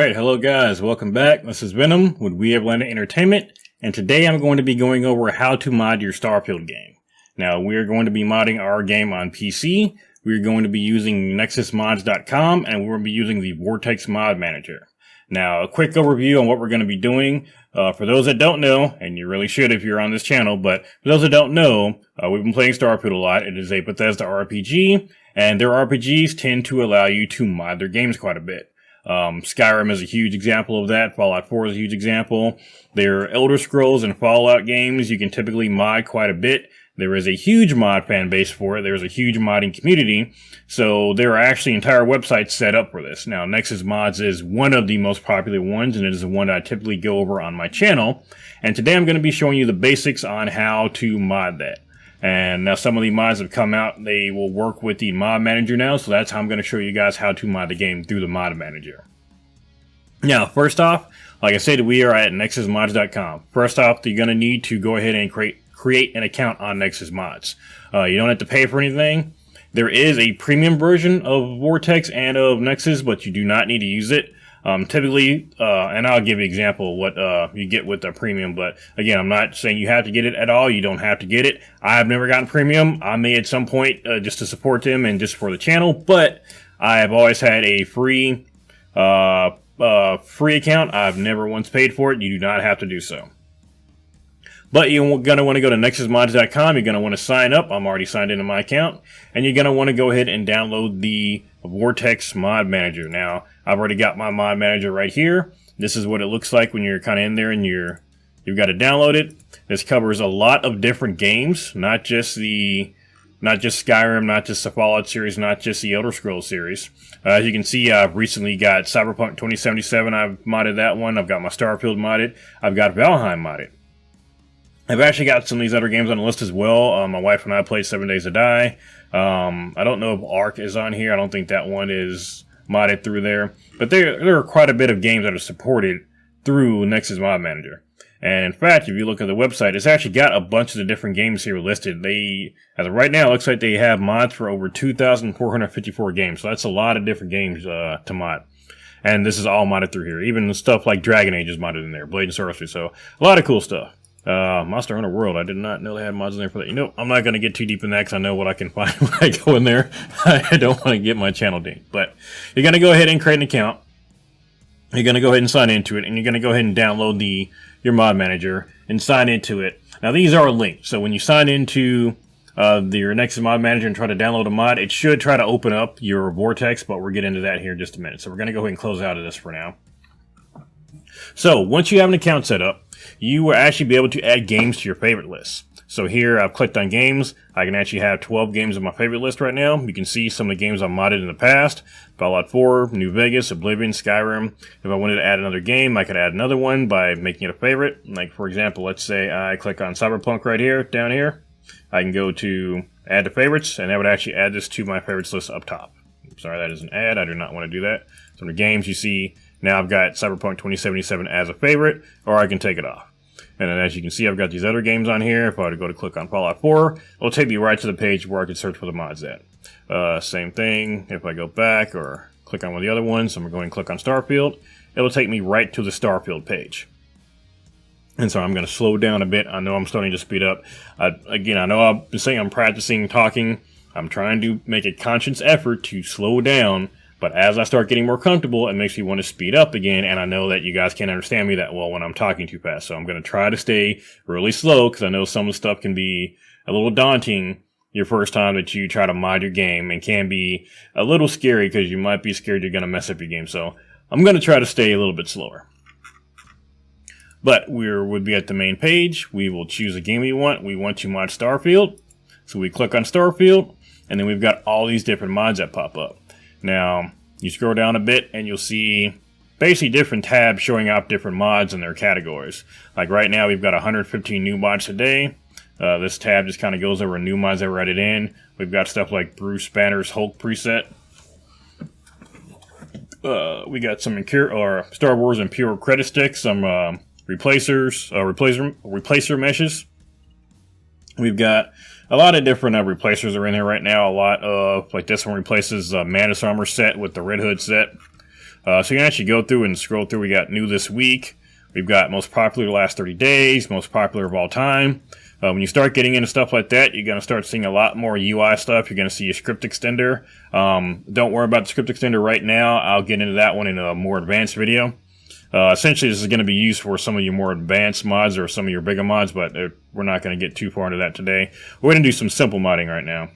Alright, hello guys, welcome back. This is Venom with We Have Landed Entertainment, and today I'm going to be going over how to mod your Starfield game. Now, we are going to be modding our game on PC. We're going to be using nexusmods.com, and we're going to be using the Vortex Mod Manager. Now, a quick overview on what we're going to be doing. For those that don't know, and you really should if you're on this channel, but for those that don't know, we've been playing Starfield a lot. It is a Bethesda RPG, and their RPGs tend to allow you to mod their games quite a bit. Skyrim is a huge example of that. Fallout 4 is a huge example. Their Elder Scrolls and Fallout games, you can typically mod quite a bit. There is a huge mod fan base for it. There's a huge modding community. So there are actually entire websites set up for this. Now, Nexus Mods is one of the most popular ones, and it is the one that I typically go over on my channel. And today I'm going to be showing you the basics on how to mod that. And now some of the mods have come out. They will work with the mod manager now. So that's how I'm going to show you guys how to mod the game through the mod manager. Now, first off, like I said, we are at nexusmods.com. First off, you're going to need to go ahead and create an account on Nexus Mods. You don't have to pay for anything. There is a premium version of Vortex and of Nexus, but you do not need to use it. Typically, and I'll give you an example of what you get with the premium, but again, I'm not saying you have to get it at all. You don't have to get it. I've never gotten premium. I may at some point just to support them and just for the channel, but I have always had a free account. I've never once paid for it. You do not have to do so. But you're going to want to go to nexusmods.com. You're going to want to sign up. I'm already signed into my account. And you're going to want to go ahead and download the Vortex Mod Manager. Now, I've already got my mod manager right here. This is what it looks like when you're kind of in there and you've got to download it. This covers a lot of different games, not just Skyrim, not just the Fallout series, not just the Elder Scrolls series. As you can see, I've recently got Cyberpunk 2077. I've modded that one. I've got my Starfield modded. I've got Valheim modded. I've actually got some of these other games on the list as well. My wife and I played 7 Days to Die. I don't know if Ark is on here. I don't think that one is modded through there. But there are quite a bit of games that are supported through Nexus Mod Manager. And in fact, if you look at the website, it's actually got a bunch of the different games here listed. As of right now, it looks like they have mods for over 2,454 games. So that's a lot of different games to mod. And this is all modded through here. Even stuff like Dragon Age is modded in there. Blade and Sorcery. So a lot of cool stuff. Monster Hunter World, I did not know they had mods in there for that. You know, I'm not going to get too deep in that because I know what I can find when I go in there. I don't want to get my channel dinged. But you're going to go ahead and create an account. You're going to go ahead and sign into it. And you're going to go ahead and download your mod manager and sign into it. Now, these are linked. So when you sign into your Nexus Mod Manager and try to download a mod, it should try to open up your Vortex. But we'll get into that here in just a minute. So we're going to go ahead and close out of this for now. So once you have an account set up, you will actually be able to add games to your favorite list. So here I've clicked on games. I can actually have 12 games on my favorite list right now. You can see some of the games I've modded in the past. Fallout 4, New Vegas, Oblivion, Skyrim. If I wanted to add another game, I could add another one by making it a favorite. Like for example, let's say I click on Cyberpunk right here, down here. I can go to add to favorites, and that would actually add this to my favorites list up top. Sorry, that is an ad. I do not want to do that. So in the games you see, now I've got Cyberpunk 2077 as a favorite, or I can take it off. And then as you can see, I've got these other games on here. If I were to go to click on Fallout 4, it'll take me right to the page where I can search for the mods at. Same thing, if I go back or click on one of the other ones, I'm going to click on Starfield, it'll take me right to the Starfield page. And so I'm going to slow down a bit. I know I'm starting to speed up. Again, I know I've been saying I'm practicing talking. I'm trying to make a conscious effort to slow down. But as I start getting more comfortable, it makes me want to speed up again, and I know that you guys can't understand me that well when I'm talking too fast. So I'm going to try to stay really slow, because I know some of the stuff can be a little daunting your first time that you try to mod your game, and can be a little scary because you might be scared you're going to mess up your game. So I'm going to try to stay a little bit slower. But we would be at the main page. We will choose a game we want. We want to mod Starfield. So we click on Starfield, and then we've got all these different mods that pop up. Now, you scroll down a bit and you'll see basically different tabs showing out different mods and their categories. Like right now, we've got 115 new mods today. This tab just kind of goes over new mods that were added in. We've got stuff like Bruce Banner's Hulk preset. We got some Star Wars Imperial credit sticks, some replacer meshes. We've got a lot of different replacers are in here right now. A lot of, like this one replaces Mantis Armor set with the Red Hood set. So you can actually go through and scroll through. We got new this week. We've got most popular the last 30 days, most popular of all time. When you start getting into stuff like that, you're going to start seeing a lot more UI stuff. You're going to see a script extender. Don't worry about the script extender right now. I'll get into that one in a more advanced video. Essentially, this is going to be used for some of your more advanced mods or some of your bigger mods, but we're not going to get too far into that today. We're going to do some simple modding right now.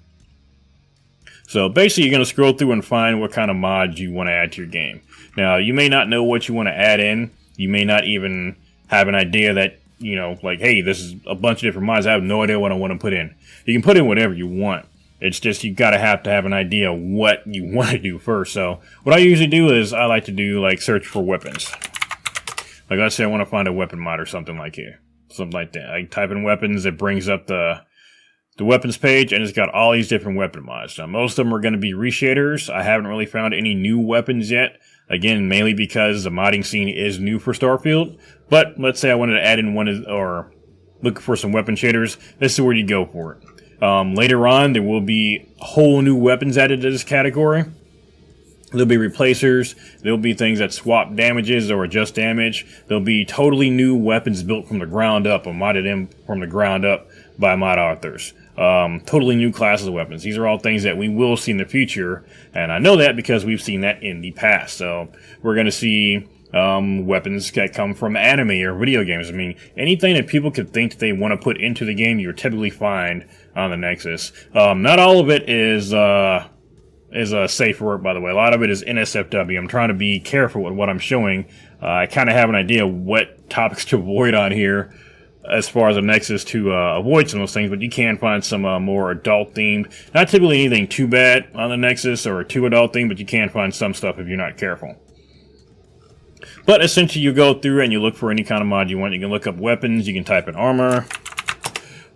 So basically, you're going to scroll through and find what kind of mods you want to add to your game. Now, you may not know what you want to add in. You may not even have an idea that, you know, like, hey, this is a bunch of different mods. I have no idea what I want to put in. You can put in whatever you want. It's just you gotta have to have an idea what you want to do first. So what I usually do is I like to do like search for weapons. Like let's say I want to find a weapon mod or something like here, something like that. I type in weapons. It brings up the weapons page, and it's got all these different weapon mods. Now most of them are going to be reshaders. I haven't really found any new weapons yet. Again, mainly because the modding scene is new for Starfield. But let's say I wanted to add in one or look for some weapon shaders. This is where you go for it. Later on, there will be whole new weapons added to this category. There'll be replacers. There'll be things that swap damages or adjust damage. There'll be totally new weapons built from the ground up or modded in from the ground up by mod authors. Totally new classes of weapons. These are all things that we will see in the future, and I know that because we've seen that in the past. So we're going to see weapons that come from anime or video games. I mean, anything that people could think that they want to put into the game, you'll typically find on the Nexus. Not all of it is safe work, by the way. A lot of it is NSFW. I'm trying to be careful with what I'm showing. I kind of have an idea what topics to avoid on here as far as a Nexus to avoid some of those things, but you can find some more adult-themed. Not typically anything too bad on the Nexus or too adult-themed, but you can find some stuff if you're not careful. But essentially, you go through and you look for any kind of mod you want. You can look up weapons. You can type in armor.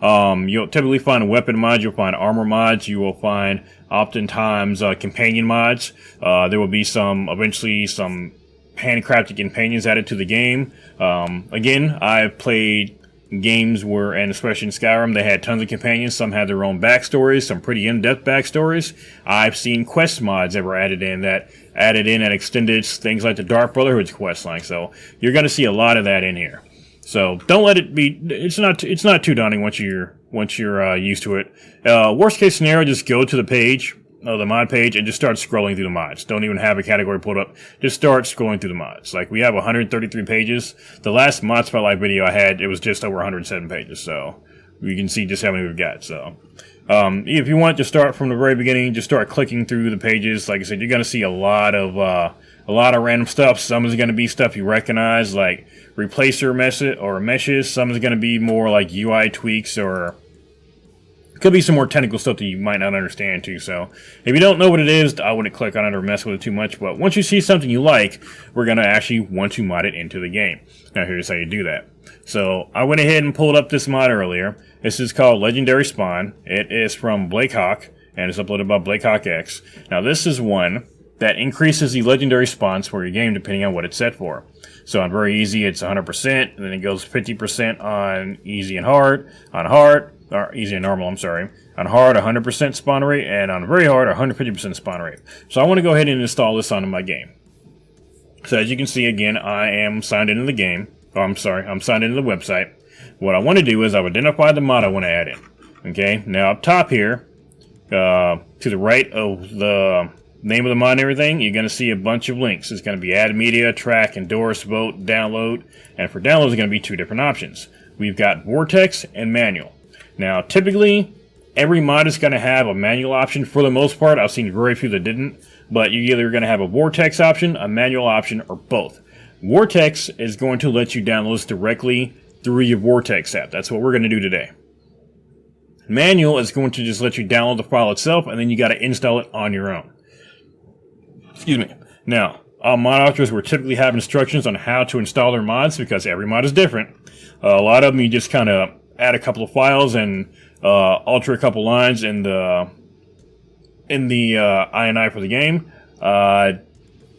You'll typically find weapon mods. You'll find armor mods. You will find oftentimes companion mods. There will be eventually some handcrafted companions added to the game. Again, I've played games where, and especially in Skyrim, they had tons of companions. Some had their own backstories, some pretty in-depth backstories. I've seen quest mods that were added in that extended things like the Dark Brotherhood's quest line. So you're going to see a lot of that in here. So don't let it be. It's not too daunting once you're used to it. Worst case scenario, just go to the page. The mod page and just start scrolling through the mods. Don't even have a category pulled up. Just start scrolling through the mods. Like we have 133 pages. The last mod spotlight video I had, it was just over 107 pages. So you can see just how many we've got. So if you want to start from the very beginning, just start clicking through the pages. Like I said, you're going to see a lot of random stuff. Some is going to be stuff you recognize, like replacer meshes. Some is going to be more like UI tweaks or could be some more technical stuff that you might not understand too. So if you don't know what it is, I wouldn't click on it or mess with it too much. But once you see something you like, we're going to actually want to mod it into the game. Now here's how you do that. So I went ahead and pulled up this mod earlier. This is called Legendary Spawn. It is from Blakehawk and it's uploaded by Blakehawk X. Now this is one that increases the legendary spawns for your game depending on what it's set for. So on very easy, it's 100%, and then it goes 50% on easy and hard. On hard, or easy and normal, I'm sorry. On hard, 100% spawn rate, and on very hard, 150% spawn rate. So I want to go ahead and install this onto my game. So as you can see, again, I am signed into the game. Oh, I'm sorry, I'm signed into the website. What I want to do is I've identified the mod I want to add in. Okay, now up top here, to the right of the name of the mod and everything, you're going to see a bunch of links. It's going to be add media, track, endorse, vote, download. And for download, there's going to be two different options. We've got Vortex and Manual. Now, typically, every mod is going to have a manual option for the most part. I've seen very few that didn't. But you're either going to have a Vortex option, a manual option, or both. Vortex is going to let you download this directly through your Vortex app. That's what we're going to do today. Manual is going to just let you download the file itself, and then you got to install it on your own. Excuse me. Now, mod authors will typically have instructions on how to install their mods because every mod is different. A lot of them you just kind of add a couple of files and alter a couple lines in the INI for the game.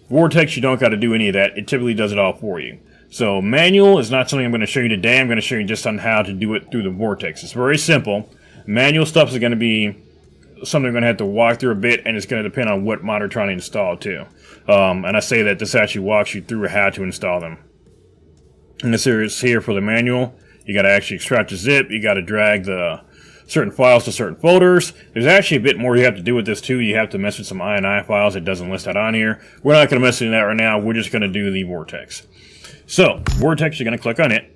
Vortex, you don't got to do any of that. It typically does it all for you. So manual is not something I'm going to show you today. I'm going to show you just on how to do it through the Vortex. It's very simple. Manual stuff is going to be something I'm going to have to walk through a bit, and it's going to depend on what mod you're trying to install too. And I say that this actually walks you through how to install them. And this is here for the manual. You got to actually extract the zip. You got to drag the certain files to certain folders. There's actually a bit more you have to do with this too. You have to mess with some INI files. It doesn't list that on here. We're not going to mess with that right now. We're just going to do the Vortex. So, Vortex, you're going to click on it.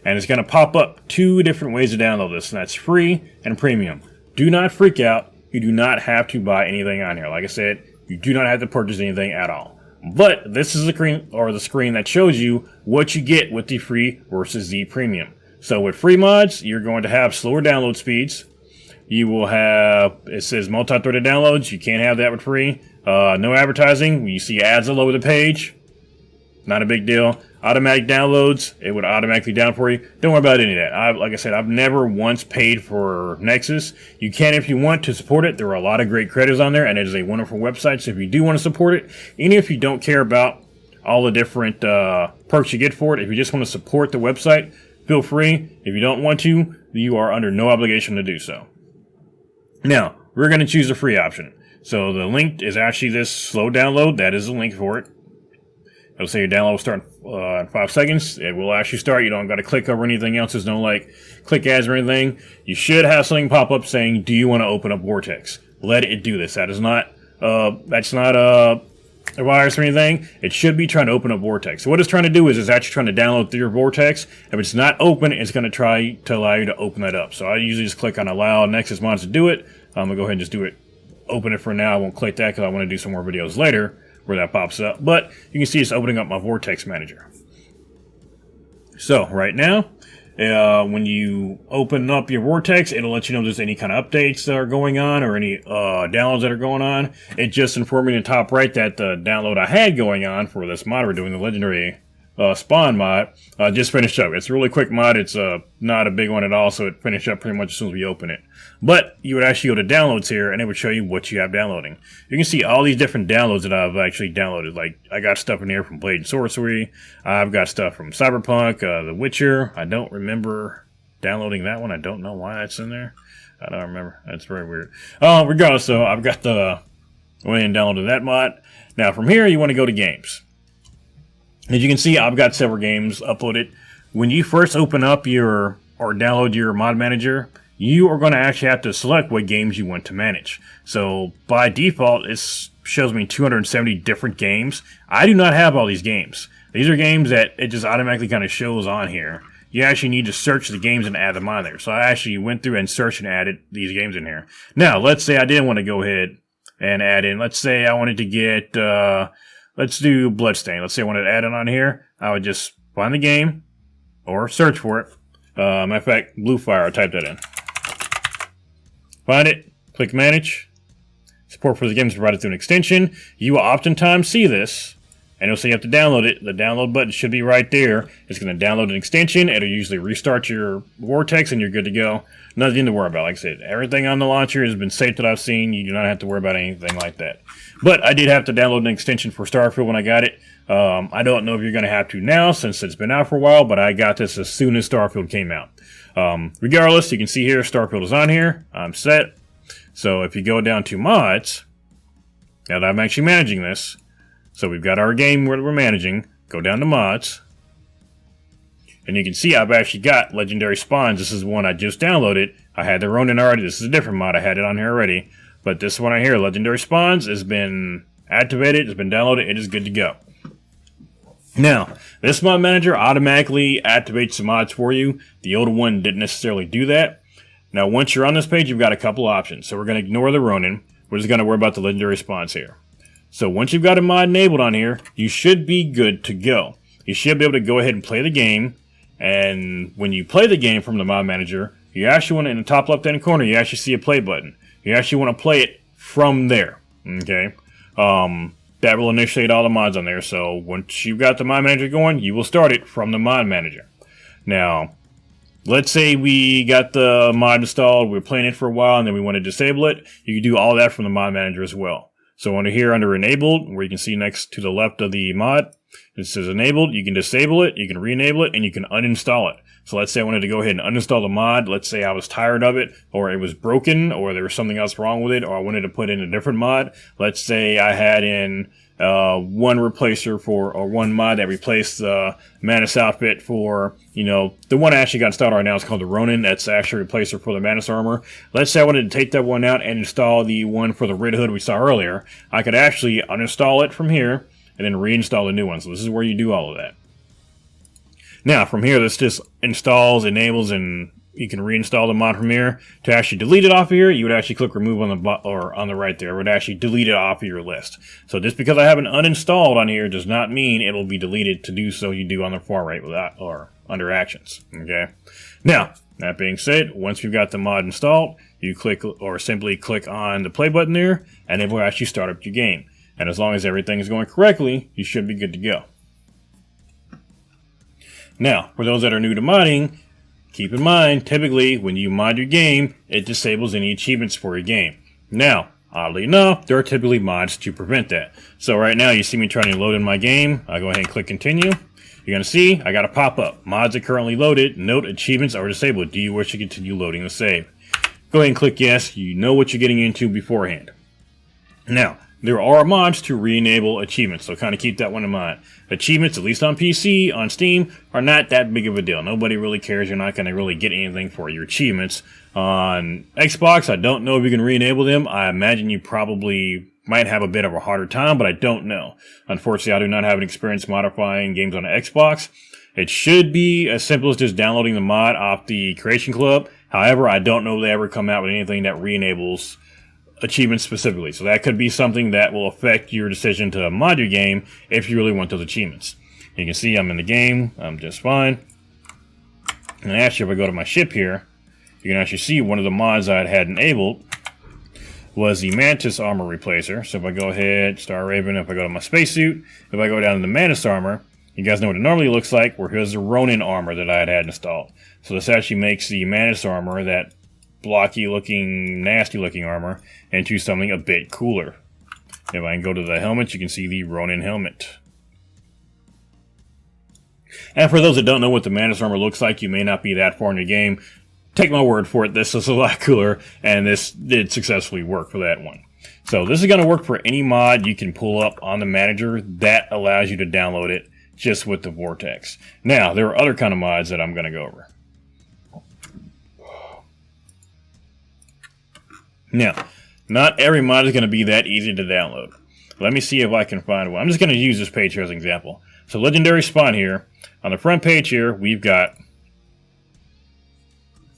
And it's going to pop up 2 different ways to download this, and that's free and premium. Do not freak out. You do not have to buy anything on here. Like I said, you do not have to purchase anything at all. But this is the screen that shows you what you get with the free versus the premium. So with free mods, you're going to have slower download speeds. You will have, it says multi-threaded downloads. You can't have that with free. No advertising. When you see ads all over the page, not a big deal. Automatic downloads, it would automatically down for you. Don't worry about any of that. Like I said, I've never once paid for Nexus. You can if you want to support it. There are a lot of great credits on there, and it is a wonderful website. So if you do want to support it, even if you don't care about all the different perks you get for it, if you just want to support the website, feel free. If you don't want to, you are under no obligation to do so. Now, we're going to choose the free option. So the link is actually this slow download. That is the link for it. It'll say your download will start in 5 seconds. It will actually start. You don't got to click over anything else. There's no like click ads or anything. You should have something pop up saying, "Do you want to open up Vortex?" Let it do this. That is not. That's not a virus or anything. It should be trying to open up Vortex. So what it's trying to do is it's actually trying to download through your Vortex. If it's not open, it's going to try to allow you to open that up. So I usually just click on Allow Nexus Mods to do it. I'm gonna go ahead and just do it. Open it for now. I won't click that because I want to do some more videos later where that pops up, but you can see it's opening up my Vortex Manager. So right now, when you open up your Vortex, it'll let you know if there's any kind of updates that are going on or any downloads that are going on. It just informed me in the top right that the download I had going on for this mod we're doing, the Legendary Spawn mod, just finished up. It's a really quick mod. It's not a big one at all, so it finished up pretty much as soon as we open it. But you would actually go to downloads here, and it would show you what you have downloading. You can see all these different downloads that I've actually downloaded. Like, I got stuff in here from Blade and Sorcery. I've got stuff from Cyberpunk, The Witcher. I don't remember downloading that one. I don't know why that's in there. I don't remember. That's very weird. Regardless, so I've got went and downloaded that mod. Now, from here, you want to go to games. As you can see, I've got several games uploaded. When you first open up or download your mod manager, you are going to actually have to select what games you want to manage. So by default, it shows me 270 different games. I do not have all these games. These are games that it just automatically kind of shows on here. You actually need to search the games and add them on there. So I actually went through and searched and added these games in here. Now, let's say I didn't want to go ahead and add in. Let's say I wanted to get, let's do Bloodstain. Let's say I wanted to add it on here. I would just find the game or search for it. Matter of fact, Blue Fire, I'll type that in. Find it, click Manage. Support for the game is provided through an extension. You will oftentimes see this, and you'll say you have to download it. The download button should be right there. It's going to download an extension. It'll usually restart your Vortex, and you're good to go. Nothing to worry about. Like I said, everything on the launcher has been safe that I've seen. You do not have to worry about anything like that. But I did have to download an extension for Starfield when I got it. I don't know if you're going to have to now since it's been out for a while, but I got this as soon as Starfield came out. Regardless, you can see here Starfield is on here. I'm set. So if you go down to mods, now that I'm actually managing this, so we've got our game where we're managing, go down to mods, and you can see I've actually got Legendary Spawns. This is one I just downloaded. I had the Ronin already. This is a different mod. I had it on here already. But this one right here, Legendary Spawns, has been activated. It's been downloaded. It is good to go. Now, this mod manager automatically activates the mods for you. The older one didn't necessarily do that. Now, once you're on this page, you've got a couple options. So we're going to ignore the Ronin. We're just going to worry about the Legendary Spawns here. So once you've got a mod enabled on here, you should be good to go. You should be able to go ahead and play the game. And when you play the game from the mod manager, you actually want to, in the top left-hand corner, you actually see a play button. You actually want to play it from there. Okay? That will initiate all the mods on there. So once you've got the mod manager going, you will start it from the mod manager. Now, let's say we got the mod installed, we're playing it for a while, and then we want to disable it. You can do all that from the mod manager as well. So under here, under enabled, where you can see next to the left of the mod, it says enabled. You can disable it, you can re-enable it, and you can uninstall it. So let's say I wanted to go ahead and uninstall the mod. Let's say I was tired of it, or it was broken, or there was something else wrong with it, or I wanted to put in a different mod. Let's say I had in one replacer or one mod that replaced the Manus outfit for, the one I actually got installed right now is called the Ronin. That's actually a replacer for the Manus armor. Let's say I wanted to take that one out and install the one for the Red Hood we saw earlier. I could actually uninstall it from here and then reinstall the new one. So this is where you do all of that. Now, from here, this just installs, enables, and you can reinstall the mod from here. To actually delete it off of here, you would actually click remove on the right there. It would actually delete it off of your list. So just because I have it uninstalled on here does not mean it will be deleted. To do so, you do on the far right without or under actions. Okay. Now, that being said, once you've got the mod installed, you click or simply click on the play button there, and it will actually start up your game. And as long as everything is going correctly, you should be good to go. Now, for those that are new to modding, keep in mind, typically, when you mod your game, it disables any achievements for your game. Now, oddly enough, there are typically mods to prevent that. So right now, you see me trying to load in my game. I go ahead and click continue. You're going to see, I got a pop-up. Mods are currently loaded. Note, achievements are disabled. Do you wish to continue loading the save? Go ahead and click yes. You know what you're getting into beforehand. Now, there are mods to re-enable achievements, so kind of keep that one in mind. Achievements, at least on PC, on Steam, are not that big of a deal. Nobody really cares. You're not going to really get anything for your achievements. On Xbox, I don't know if you can re-enable them. I imagine you probably might have a bit of a harder time, but I don't know. Unfortunately, I do not have an experience modifying games on the Xbox. It should be as simple as just downloading the mod off the Creation Club. However, I don't know if they ever come out with anything that re-enables achievements specifically. So that could be something that will affect your decision to mod your game if you really want those achievements. You can see I'm in the game. I'm just fine. And actually, if I go to my ship here, you can actually see one of the mods I had enabled was the Mantis armor replacer. So if I go ahead, Star Raven, if I go to my spacesuit, if I go down to the Mantis armor, you guys know what it normally looks like, where here's the Ronin armor that I had installed. So this actually makes the Mantis armor, that blocky looking, nasty looking armor, into something a bit cooler. If I can go to the helmet, you can see the Ronin helmet. And for those that don't know what the Mantis armor looks like, you may not be that far in the game. Take my word for it, this is a lot cooler, and this did successfully work for that one. So this is going to work for any mod you can pull up on the manager that allows you to download it just with the Vortex. Now, there are other kind of mods that I'm going to go over. Now, not every mod is going to be that easy to download. Let me see if I can find one. I'm just going to use this page here as an example. So Legendary Spawn here. On the front page here, we've got...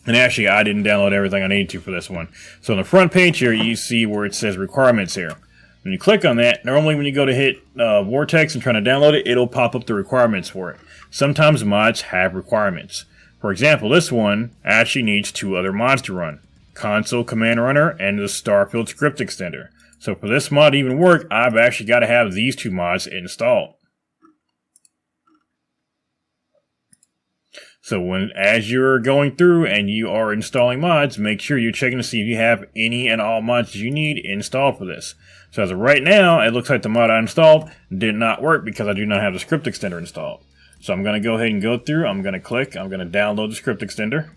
And actually, I didn't download everything I needed to for this one. So on the front page here, you see where it says requirements here. When you click on that, normally when you go to hit Vortex and try to download it, it'll pop up the requirements for it. Sometimes mods have requirements. For example, this one actually needs 2 other mods to run. Console Command Runner and the Starfield script extender. So for this mod to even work, I've actually got to have these 2 mods installed. So as you're going through and you are installing mods, make sure you're checking to see if you have any and all mods you need installed for this. So as of right now, it looks like the mod I installed did not work because I do not have the script extender installed. So I'm going to go ahead and go through. I'm going to download the script extender.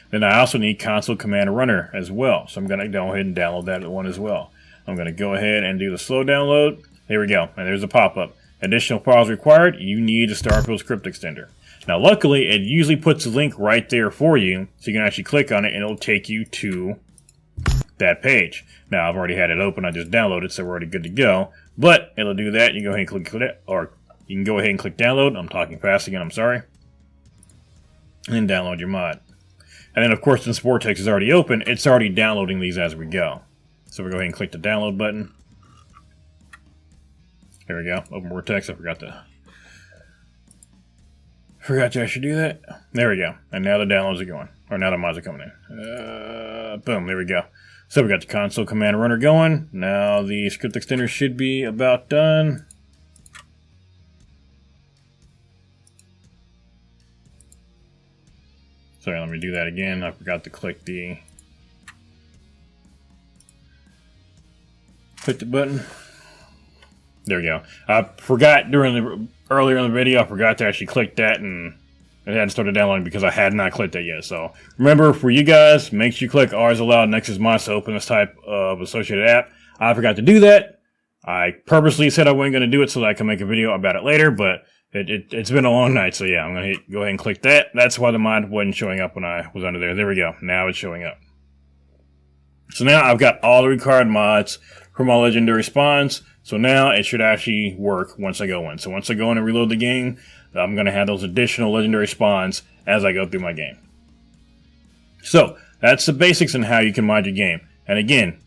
Then I also need Console Command Runner as well. So I'm going to go ahead and download that one as well. I'm going to go ahead and do the slow download. There we go. And there's a pop-up. Additional files required. You need a Starfield script extender. Now luckily, it usually puts a link right there for you. So you can actually click on it and it'll take you to that page. Now I've already had it open. I just downloaded it, so we're already good to go. But it'll do that. You go ahead and click it, or you can go ahead and click download. I'm talking fast again. I'm sorry. And download your mod. And then, of course, since Vortex is already open, it's already downloading these as we go. So we go ahead and click the download button. There we go. Open Vortex. I forgot to actually do that. There we go. And now the downloads are going. Or now the mods are coming in. Boom. There we go. So we got the Console Command Runner going. Now the script extender should be about done. Sorry, let me do that again. I forgot to click the button. There we go. I forgot earlier in the video, I forgot to actually click that and I hadn't started downloading because I had not clicked that yet. So remember, for you guys, make sure you click R is allowed Nexus Mods to open this type of associated app. I forgot to do that. I purposely said I wasn't going to do it so that I can make a video about it later, but it's been a long night, so yeah, I'm going to go ahead and click that. That's why the mod wasn't showing up when I was under there. There we go. Now it's showing up. So now I've got all the required mods for my legendary spawns. So now it should actually work once I go in. So once I go in and reload the game, I'm going to have those additional legendary spawns as I go through my game. So that's the basics on how you can mod your game. And again,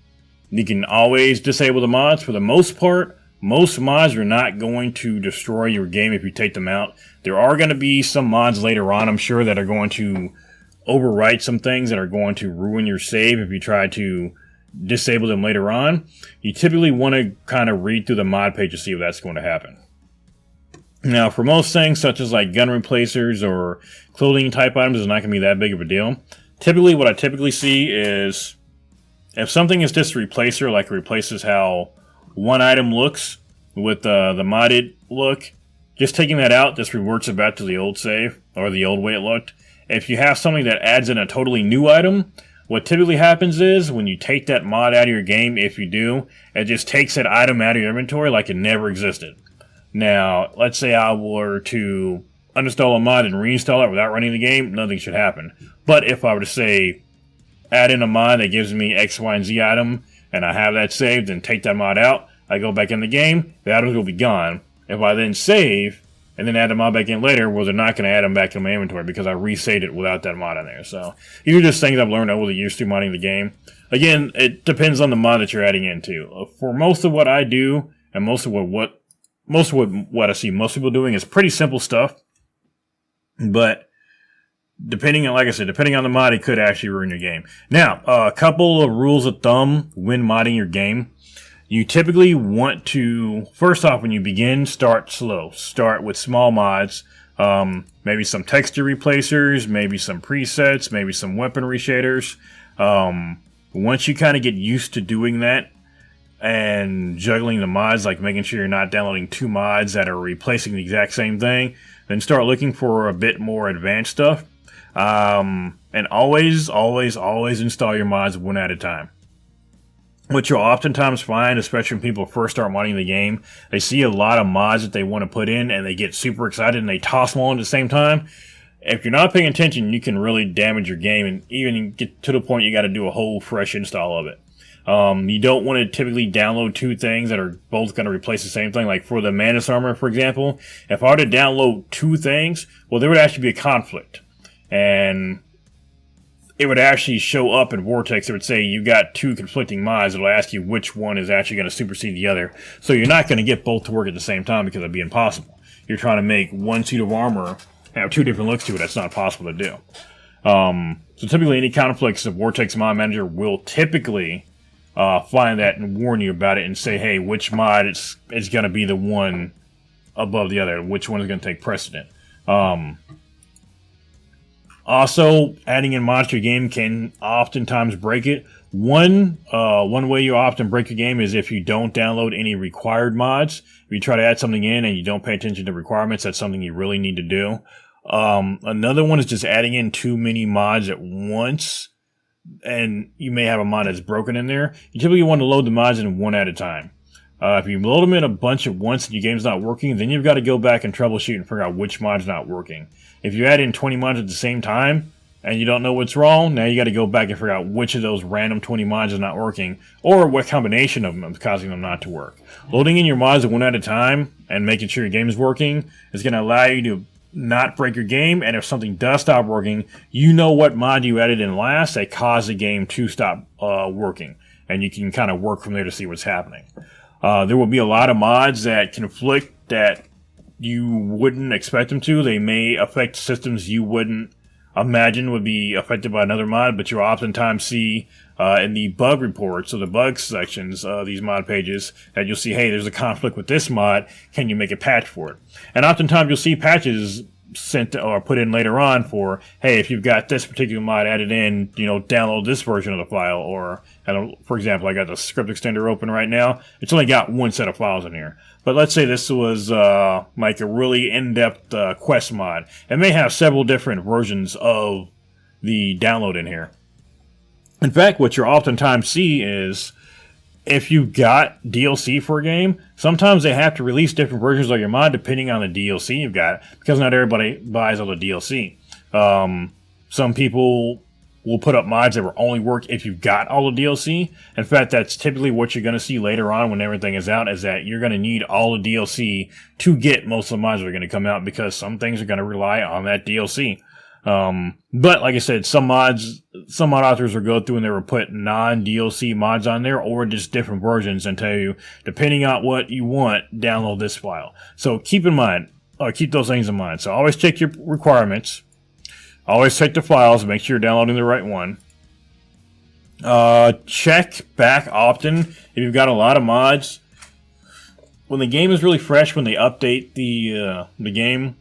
you can always disable the mods. For the most part, most mods are not going to destroy your game if you take them out. There are going to be some mods later on, I'm sure, that are going to overwrite some things that are going to ruin your save if you try to disable them later on. You typically want to kind of read through the mod page to see if that's going to happen. Now, for most things, such as like gun replacers or clothing type items, it's not going to be that big of a deal. Typically, what I typically see is if something is just a replacer, like it replaces how one item looks with the modded look, just taking that out just reverts it back to the old save, or the old way it looked. If you have something that adds in a totally new item, what typically happens is when you take that mod out of your game, if you do, it just takes that item out of your inventory like it never existed. Now, let's say I were to uninstall a mod and reinstall it without running the game, nothing should happen. But if I were to say, add in a mod that gives me X, Y, and Z item, and I have that saved, and take that mod out, I go back in the game, the items will be gone. If I then save, and then add the mod back in later, well, they're not going to add them back to my inventory because I resaved it without that mod in there. So these are just things I've learned over the years through modding the game. Again, it depends on the mod that you're adding into. For most of what I do, and most of what I see most people doing is pretty simple stuff. But depending on, like I said, depending on the mod, it could actually ruin your game. Now, a couple of rules of thumb when modding your game. You typically want to, first off, when you begin, start slow. Start with small mods, maybe some texture replacers, maybe some presets, maybe some weaponry shaders. Once you kind of get used to doing that and juggling the mods, like making sure you're not downloading two mods that are replacing the exact same thing, then start looking for a bit more advanced stuff. And always install your mods one at a time. What you'll oftentimes find, especially when people first start modding the game, they see a lot of mods that they want to put in and they get super excited and they toss them all in at the same time. If you're not paying attention, you can really damage your game and even get to the point you got to do a whole fresh install of it. You don't want to typically download two things that are both going to replace the same thing. Like for the Manus armor, for example, if I were to download two things, well, there would actually be a conflict. And it would actually show up in Vortex. It would say you got two conflicting mods. It'll ask you which one is actually going to supersede the other. So you're not going to get both to work at the same time because it'd be impossible. You're trying to make one suit of armor have two different looks to it. That's not possible to do. So typically any conflicts, the Vortex mod manager will typically find that and warn you about it and say, hey, which mod is going to be the one above the other, which one is going to take precedent. Also, adding in mods to your game can oftentimes break it. One way you often break your game is if you don't download any required mods. If you try to add something in and you don't pay attention to requirements, that's something you really need to do. Another one is just adding in too many mods at once, and you may have a mod that's broken in there. You typically want to load the mods in one at a time. If you load them in a bunch at once and your game's not working, then you've got to go back and troubleshoot and figure out which mod's not working. If you add in 20 mods at the same time and you don't know what's wrong, now you got to go back and figure out which of those random 20 mods is not working or what combination of them is causing them not to work. Loading in your mods one at a time and making sure your game is working is going to allow you to not break your game, and if something does stop working, you know what mod you added in last that caused the game to stop working, and you can kind of work from there to see what's happening. There will be a lot of mods that conflict that you wouldn't expect them to. They may affect systems you wouldn't imagine would be affected by another mod, but you'll oftentimes see in the bug reports or the bug sections of these mod pages that you'll see, hey, there's a conflict with this mod. Can you make a patch for it? And oftentimes you'll see patches sent or put in later on for, hey, if you've got this particular mod added in, download this version of the file. Or, for example, I got the script extender open right now. It's only got one set of files in here. But let's say this was like a really in-depth quest mod. It may have several different versions of the download in here. In fact, what you'll oftentimes see is if you've got DLC for a game, sometimes they have to release different versions of your mod depending on the DLC you've got, because not everybody buys all the DLC. Some people will put up mods that will only work if you've got all the DLC. In fact, that's typically what you're going to see later on when everything is out, is that you're going to need all the DLC to get most of the mods that are going to come out, because some things are going to rely on that DLC. But like I said, some mod authors will go through and they will put non-DLC mods on there, or just different versions, and tell you, depending on what you want, download this file. So keep those things in mind. So always check your requirements. Always check the files, make sure you're downloading the right one. Check back often if you've got a lot of mods. When the game is really fresh, when they update the game,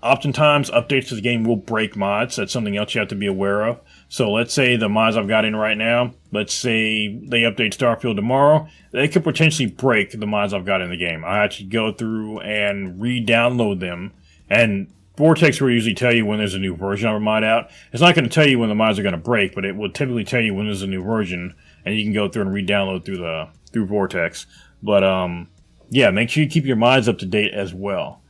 oftentimes updates to the game will break mods. That's something else you have to be aware of. So let's say the mods I've got in right now, let's say they update Starfield tomorrow, they could potentially break the mods I've got in the game. I actually go through and re-download them, and Vortex will usually tell you when there's a new version of a mod out. It's not going to tell you when the mods are going to break, but it will typically tell you when there's a new version, and you can go through and re-download through Vortex. But yeah, make sure you keep your mods up to date as well.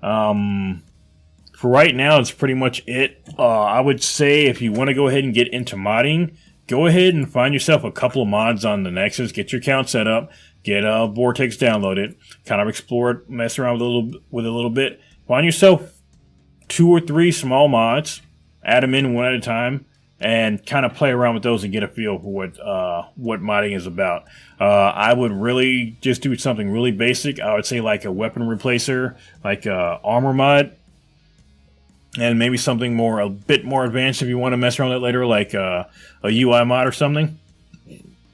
For right now, it's pretty much it. I would say if you want to go ahead and get into modding, go ahead and find yourself a couple of mods on the Nexus. Get your account set up. Get Vortex downloaded. Kind of explore it, mess around with it a little bit. Find yourself 2 or 3 small mods. Add them in one at a time, and kind of play around with those and get a feel for what modding is about. I would really just do something really basic. I would say like a weapon replacer, like a armor mod. And maybe something a bit more advanced if you want to mess around with it later, like a UI mod or something.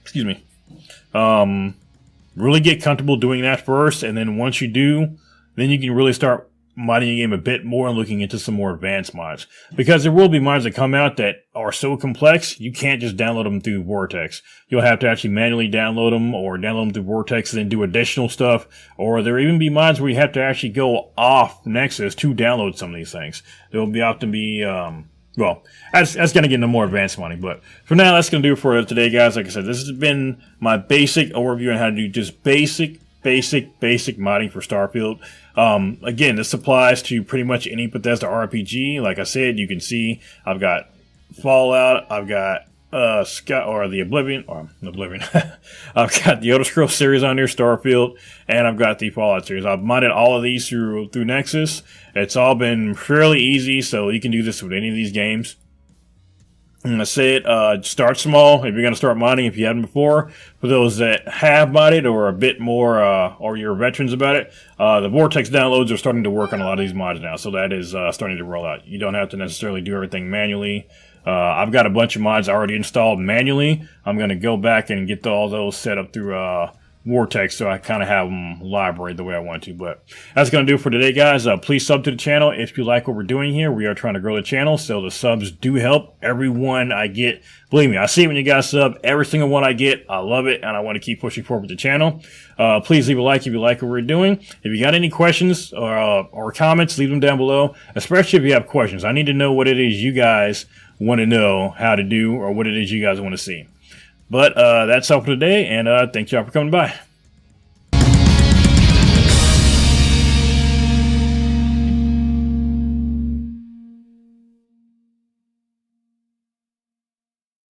Excuse me. Really get comfortable doing that first, and then once you do, then you can really start modding your game a bit more and looking into some more advanced mods. Because there will be mods that come out that are so complex, you can't just download them through Vortex. You'll have to actually manually download them, or download them through Vortex and then do additional stuff. Or there will even be mods where you have to actually go off Nexus to download some of these things. There will often be, well, that's going to get into more advanced modding. But for now, that's going to do it for today, guys. Like I said, this has been my basic overview on how to do just basic modding for Starfield. Again, this applies to pretty much any Bethesda RPG. Like I said, you can see I've got Fallout, I've got the Oblivion. I've got the Elder Scrolls series on here, Starfield, and I've got the Fallout series. I've modded all of these through Nexus. It's all been fairly easy, so you can do this with any of these games. I'm going to say it, start small if you're going to start modding if you haven't before. For those that have modded or a bit more, or you're veterans about it, the Vortex downloads are starting to work on a lot of these mods now, so that is starting to roll out. You don't have to necessarily do everything manually. I've got a bunch of mods already installed manually. I'm going to go back and get all those set up through Vortex, so I kind of have them libraries the way I want to. But that's going to do it for today, guys. Please sub to the channel if you like what we're doing here. We are trying to grow the channel, so the subs do help. Every one I get, believe me, I see it when you guys sub. Every single one I get, I love it, and I want to keep pushing forward with the channel. Please leave a like if you like what we're doing. If you got any questions or comments, leave them down below, especially if you have questions. I need to know what it is you guys want to know how to do, or what it is you guys want to see. But that's all for today, and thank y'all for coming by.